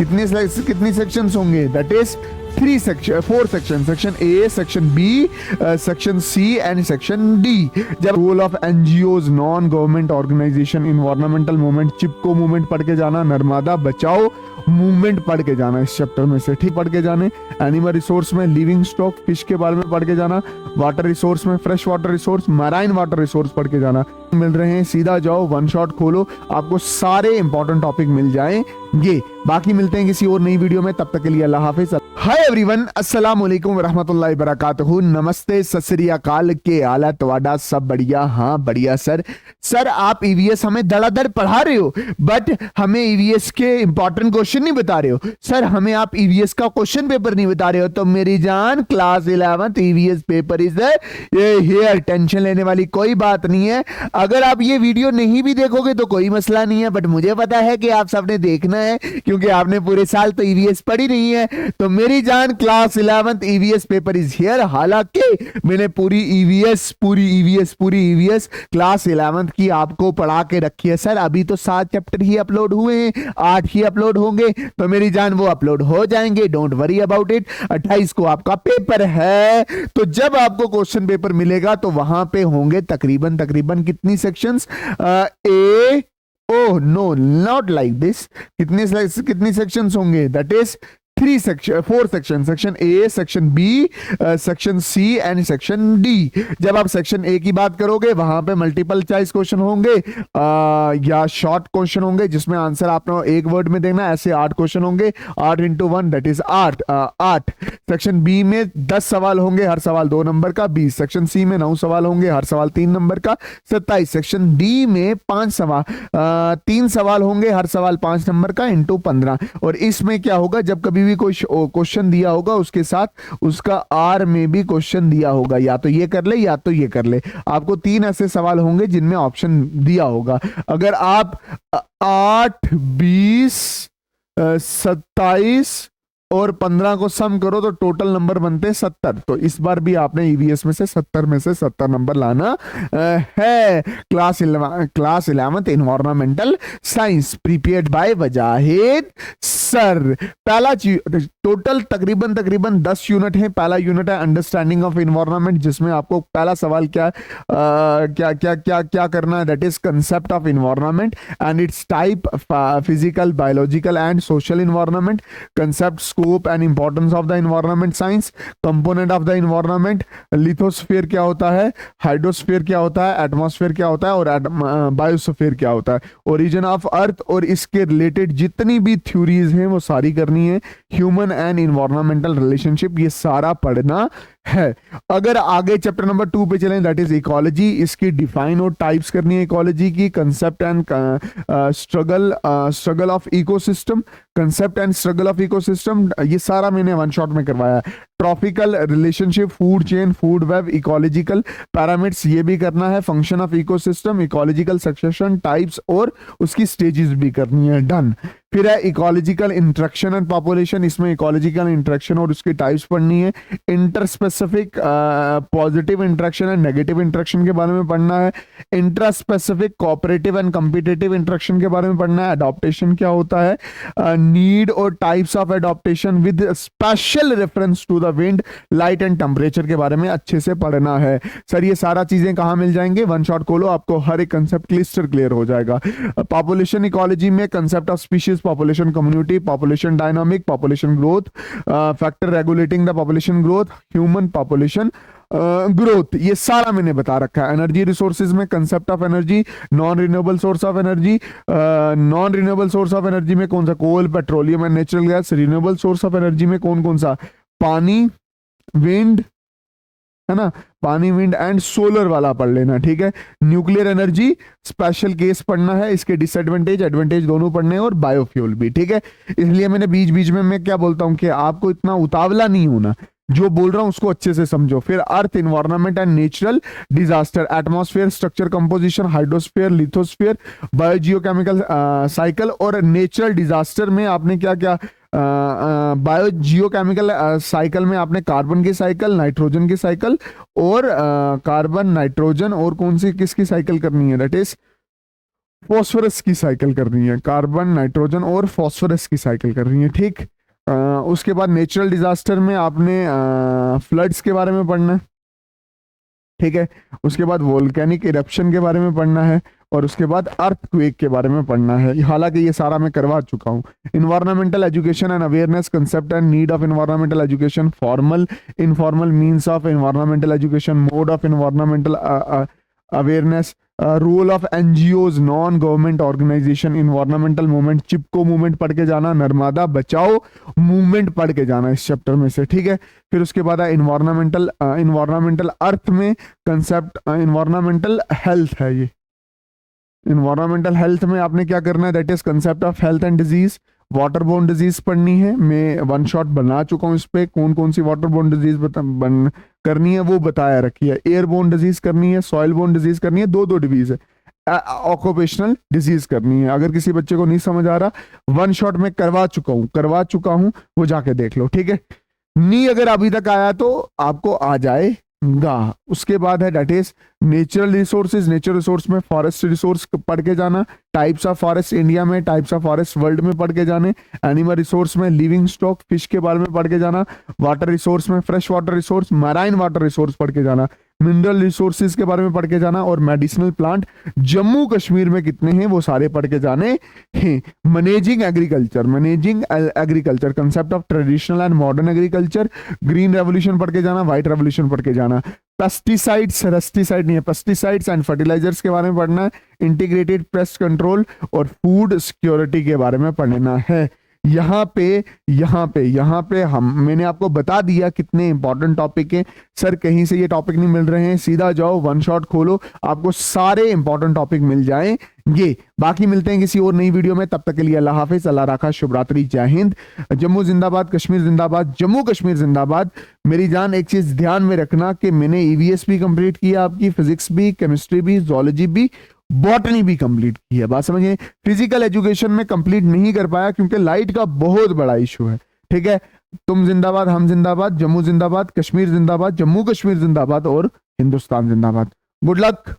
कितनी सेक्शंस होंगे? That is 4 section, section A, section B, section C and section D. जब role of NGOs, non government organisation, environmental movement, Chipko movement पढ़ के जाना, नर्मदा बचाओ movement पढ़ के जाना इस चैप्टर में से, ठीक पढ़ के जाने। एनिमल रिसोर्स में लिविंग स्टॉक, फिश के बारे में पढ़ के जाना। वाटर रिसोर्स में fresh water resource, marine water resource पढ़ के जाना। मिल रहे हैं, सीधा जाओ, वन शॉट खोलो, आपको सारे इंपॉर्टेंट टॉपिक मिल जाएंगे। बाकी मिलते हैं किसी और नई वीडियो में, तब तक के लिए अल्लाह हाफिज। हाय एवरीवन, अस्सलाम वालेकुम रहमतुल्लाहि बरकातहू। नमस्ते, सत श्री अकाल, के हालत वाडा सब बढ़िया? हाँ बढ़िया सर आप ईवीएस हमें धड़ाधड़ पढ़ा रहे हो, बट हमें ईवीएस के इंपॉर्टेंट क्वेश्चन नहीं बता रहे हो। सर हमें आप ईवीएस का क्वेश्चन पेपर नहीं बता रहे हो। तो मेरी जान, class 11th EVS paper is here, tension लेने वाली कोई बात नहीं है। अगर आप ये वीडियो नहीं भी देखोगे तो कोई मसला नहीं है, बट मुझे पता है कि आप सबने देखना है, क्योंकि आपने पूरे साल तो ईवीएस पढ़ी नहीं है। तो मेरी जान, class 11th EVS paper is here. हालांकि मैंने पूरी ईवीएस क्लास 11th की आपको पढ़ा के रखी है सर। अभी तो 7 चैप्टर ही अपलोड हुए हैं, 8 ही अपलोड होंगे, तो मेरी जान वो अपलोड हो जाएंगे, डोंट वरी अबाउट इट। 28 को आपका पेपर है, तो जब आपको क्वेश्चन पेपर मिलेगा तो वहां पे होंगे तकरीबन कितनी sections? Oh no, not like this. कितनी सेक्शंस होंगे? That is 4 section, section A, section B, section C and section D. जब आप सेक्शन ए की बात करोगे वहां पे मल्टीपल चॉइस क्वेश्चन होंगे या शॉर्ट क्वेश्चन होंगे, जिसमें आंसर आपने एक वर्ड में देना। ऐसे 8 क्वेश्चन होंगे, 8 into 1 that is 8। Section B में 10 सवाल होंगे, हर सवाल 2 नंबर का, 20। सेक्शन सी में 9 सवाल होंगे, हर सवाल 3 नंबर का, 27। सेक्शन डी में 3 सवाल होंगे, हर सवाल 5 नंबर का, इंटू 15। और इसमें क्या होगा, जब कभी भी कोई क्वेश्चन दिया होगा उसके साथ उसका आर में भी क्वेश्चन दिया होगा, या तो ये कर ले या तो ये कर ले। आपको 3 ऐसे सवाल होंगे जिनमें ऑप्शन दिया होगा। अगर आप 8, 20, 27 और 15 को सम करो तो टोटल नंबर बनते हैं 70। तो इस बार भी आपने ईवीएस में से 70 नंबर लाना है। Class 11th environmental science, prepared by Wajahid sir. पहला टोटल तकरीबन 10 यूनिट है। पहला यूनिट है अंडरस्टैंडिंग ऑफ इन्वायरमेंट, जिसमें आपको पहला सवाल क्या करना है? That is concept of environment and it's type, physical, biological and social environment, concept, scope and importance of the environment science, component of the environment, lithosphere क्या होता है, हाइड्रोस्फीयर क्या होता है, एटमॉस्फेयर क्या होता है और बायोस्फीयर क्या होता है, ओरिजिन ऑफ अर्थ और इसके रिलेटेड जितनी भी थ्योरीज हैं वो सारी करनी है। ह्यूमन एंड इन्वायरमेंटल रिलेशनशिप, ये सारा पढ़ना है। अगर आगे चैप्टर नंबर 2 पे चलें, दैट इज इकोलॉजी, इसकी डिफाइन और टाइप्स करनी है इकोलॉजी की। Concept and struggle of ecosystem, concept and struggle of ecosystem, ये सारा मैंने वन शॉट में करवाया है। Tropical relationship, food chain, food web, ecological parameters, ये भी करना है। Function of ecosystem, ecological succession, types और उसकी स्टेजेस भी करनी है। डन। फिर है इकोलॉजिकल इंटरेक्शन एंड पॉपुलेशन, इसमें इकोलॉजिकल इंटरेक्शन और उसकी टाइप्स पढ़नी है। Interspecific positive interaction and negative interaction के बारे में पढ़ना है। Intraspecific cooperative and competitive interaction के बारे में पढ़ना है। अडॉप्टेशन क्या होता है, नीड और types of adaptation with special reference to the wind, light and temperature के बारे में अच्छे से पढ़ना है। सर ये सारा चीजें कहां मिल जाएंगे? वन शॉट खोलो, आपको हर एक कंसेप्ट क्लियर हो जाएगा। पॉपुलेशन इकोलॉजी में concept of species, population community, population dynamic, population growth, factor regulating the population growth, human population growth, ये सारा मैंने बता रखा है। एनर्जी रिसोर्सेज में concept of energy, non renewable source of energy, non renewable source of energy में कौन सा? Coal, petroleum and natural gas. Renewable source of energy में कौन सा? पानी, विंड, है ना, पानी, विंड एंड सोलर वाला पढ़ लेना, ठीक है। न्यूक्लियर एनर्जी स्पेशल केस पढ़ना है, इसके डिसएडवांटेज एडवांटेज दोनों पढ़ने हैं, और बायोफ्यूल भी, ठीक है। इसलिए मैंने बीच में मैं क्या बोलता हूं कि आपको इतना उतावला नहीं होना, जो बोल रहा हूं उसको अच्छे से समझो। फिर earth, environment and natural disaster, atmosphere, structure composition, hydrosphere, lithosphere, biogeochemical cycle, और नेचुरल डिजास्टर में आपने क्या क्या बायोजियोकेमिकल साइकिल में आपने कार्बन की साइकिल, नाइट्रोजन की साइकिल, और कार्बन, नाइट्रोजन और कौन सी किसकी साइकिल करनी है? दैट इज फॉस्फोरस की साइकिल करनी है, कार्बन, नाइट्रोजन और फॉस्फोरस की साइकिल करनी है, ठीक। उसके बाद नेचुरल डिजास्टर में आपने फ्लड्स के बारे में पढ़ना है, ठीक है। उसके बाद वोल्केनिक इरप्शन के बारे में पढ़ना है, और उसके बाद अर्थक्वेक के बारे में पढ़ना है। हालांकि ये सारा मैं करवा चुका हूँ। Environmental education and awareness, concept and need of environmental education, formal informal means of environmental education, mode of environmental awareness, role of NGOs, non government organisation, environmental movement, Chipko movement पढ़ के जाना, नर्मदा बचाओ मूवमेंट पढ़ के जाना इस चैप्टर में से, ठीक है। फिर उसके बाद है इन्वायरमेंटल अर्थ में कंसेप्ट इन्वायरमेंटल हेल्थ है। ये इन्वायरमेंटल हेल्थ में आपने क्या करना है, that is concept of health and disease. Water borne disease पढ़नी है, मैं वन शॉट बना चुका हूं इस पे, कौन कौन सी वाटर बोर्न डिजीज करनी है वो बताया रखी है। एयर बोर्न डिजीज करनी है, सॉइल बोर्न डिजीज करनी है, दो डिजीज है। ऑक्यूपेशनल डिजीज करनी है। अगर किसी बच्चे को नहीं समझ आ रहा, वन शॉट में करवा चुका हूं, वो जाके देख लो, ठीक है। नहीं अगर अभी तक आया तो आपको आ जाएगा। उसके बाद है that is natural resources. Natural resource में फॉरेस्ट रिसोर्स पढ़ के जाना, टाइप्स ऑफ फॉरेस्ट इंडिया में, टाइप्स ऑफ फॉरेस्ट वर्ल्ड में पढ़ के जाने। एनिमल रिसोर्स में लिविंग स्टॉक फिश के बारे में पढ़ के जाना। वाटर रिसोर्स में fresh water resource, marine water resource पढ़ के जाना। मिनरल रिसोर्सेज के बारे में पढ़ के जाना, और मेडिसिनल प्लांट जम्मू कश्मीर में कितने हैं वो सारे पढ़ के जाने हैं। Managing agriculture, concept of traditional and modern agriculture, green revolution पढ़ के जाना, व्हाइट रेवोल्यूशन पढ़ के जाना। पेस्टिसाइड्स एंड फर्टिलाइजर्स के बारे में पढ़ना है। इंटीग्रेटेड पेस्ट कंट्रोल और फूड सिक्योरिटी के बारे में पढ़ना है। यहाँ पे मैंने आपको बता दिया कितने इंपॉर्टेंट टॉपिक हैं। सर कहीं से ये टॉपिक नहीं मिल रहे हैं, सीधा जाओ वन शॉट खोलो, आपको सारे इंपॉर्टेंट टॉपिक मिल जाएंगे। बाकी मिलते हैं किसी और नई वीडियो में, तब तक के लिए अल्लाह हाफिज, अल्लाह राखा, शुभ रात्रि, जय हिंद। जम्मू जिंदाबाद, कश्मीर जिंदाबाद, जम्मू कश्मीर जिंदाबाद। मेरी जान एक चीज ध्यान में रखना कि मैंने ईवीएस भी कंप्लीट किया, आपकी फिजिक्स भी, केमिस्ट्री भी, जोलॉजी भी, बॉटनी भी कंप्लीट की है। बात समझिए, फिजिकल एजुकेशन में कंप्लीट नहीं कर पाया क्योंकि लाइट का बहुत बड़ा इशू है, ठीक है। तुम जिंदाबाद, हम जिंदाबाद, जम्मू जिंदाबाद, कश्मीर जिंदाबाद, जम्मू कश्मीर जिंदाबाद और हिंदुस्तान जिंदाबाद। Good luck.